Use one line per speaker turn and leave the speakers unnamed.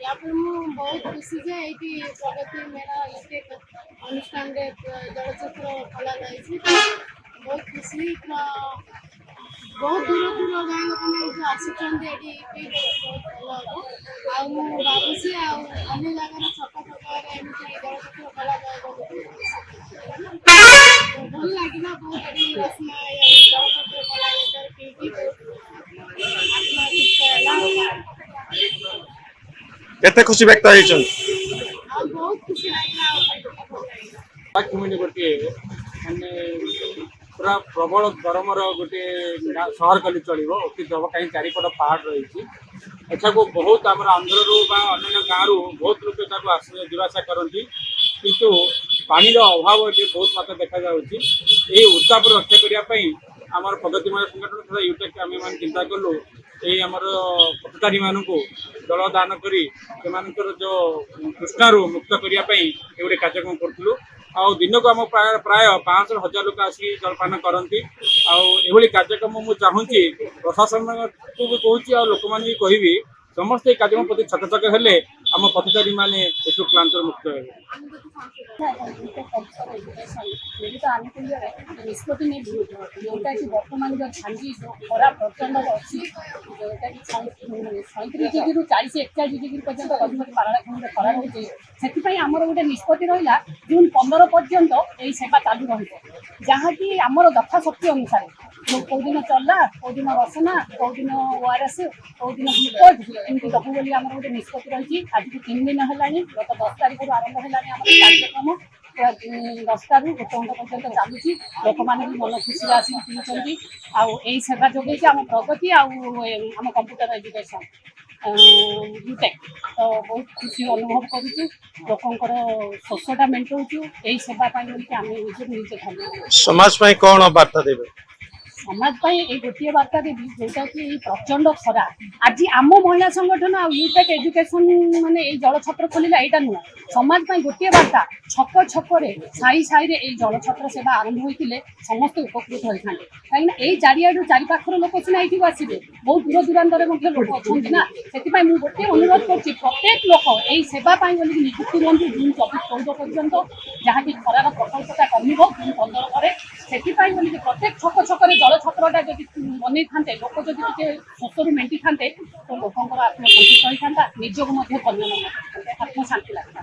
या फिर ମୁଁ ବହୁତ ଖୁସି ଯେ ଏଇଠି ପ୍ରଗତି ମେଳା ଇଣ୍ଟେକ୍ ଅନୁଷ୍ଠାନରେ ଜଳଛତ୍ର ଖୋଲାଯାଇଛି। ବହୁତ ଖୁସି ବହୁତ ଦୂର ଗାଁ ଲୋକମାନେ ଏଠି ଆସୁଛନ୍ତି ଏଠି ବହୁତ ଭଲ ହେବ। ଆଉ ମୁଁ ଭାବୁଛି ଆଉ ଅନ୍ୟ ଜାଗାରେ ଛକ ଛକରେ ଏମିତି ଜଳଛତ୍ର ଖୋଲାଯାଏ ବୋଲି ଭଲ ଲାଗିଲା। ବହୁତ ଏଠି ରସନା ଜଳଛତ୍ର ଖୋଲାଯାଇଥାଏ ପିଇକି ଆତ୍ମା ତୃପ୍ତ ହେଲା।
କେତେ ଖୁସି ବ୍ୟକ୍ତ ହେଇଛନ୍ତି?
ଆଉ ବହୁତ ଖୁସି ଲାଗିଲା ଆଉ ଭଲ ଲାଗିଲା।
गोटे माने पूरा प्रबल गरम गोटे सहर कली चलो अति जब कहीं चारिपट पहाड़ रही को बहुत आम आंध्र अन्य गाँव बहुत लोग जावासा करती किंतु पानी अभाव ये बहुत मात्रा देखा उत्ताप रक्षा करने आम प्रगतिमय संगठन तथा यूटेक आम चिंता कलु ये आमर पथधारी मानक जल दान कर जो कृष्णु मुक्त करने गोटे कार्यक्रम करूँ। आउ दिन को आम प्राय 500,000 लोक आसिक जलपान करती। आउ कार्यक्रम मुझे चाहूँगी प्रशासन को भी कहूँ और लोक मैंने भी कहि समस्त कार्यक्रम प्रति सचेतक हेले आम पथचारी मैंने यू क्लांत मुक्त हे।
निष्पत्ति जोटा कि बर्तमान जो झांगी जो खरा प्रचंड अच्छी जोटा कि 37 डिग्री 40 41 डिग्री पर्यंत पाराखंड खरा रोचे से आमर गोटे निष्पत्ति रहा जून 15 पर्यंत यही सेवा चालू रही आमर दफा शक्ति अनुसार कौ दिन चला कौ दिन रसना कौ दिन ओआरएस कौ दिन ग्लुकोज एमती दबू बोली आमर गोटे निष्पत्ति रही। आज को 3 दिन है गत 10 तारिख आरंभ है कार्यक्रम 10 रु 1 घंटा पर्यटन चलुची लोक मैंने भी मन खुशी आसिक पीछे आई सेवा जोगे आम प्रगति आम कंप्यूटर एजुकेशन यूटेक तो बहुत खुशी अनुभव करुचु लोकंर शोषटा मेटाऊँ यही सेवाई आम निजे निजे धन्यवाद।
समाज में कौन बार्ता देवे?
समाज ये गोटे बार्ता देवी जोटा कि प्रचंड खरा आज आम महिला संगठन आ यूटेक एजुकेशन माने जलछत्र खोलिला यहाँ नुह समाज गोटे बार्ता छक छक साई साई रे जलछत्र सेवा आरंभ होते समस्त उपकृत होता कहीं यही चारिआडू चारिपाखर लोक सीना ये आसवे बहुत दूर दूरांतर लोक अच्छा ना से गोटे अनुरोध कर प्रत्येक लोक यही सेवाई बोली नियुक्ति रुहतु जून 24-14 पर्यंत जहाँकि खरार प्रकल्पटा कमिब जून 15 पर से प्रत्येक छक छक जलछत्रटा जब बन था लोक जब शोषर मेटी था तो लोक आत्मसंतुष्ट होता निजक आत्मशांति लगता।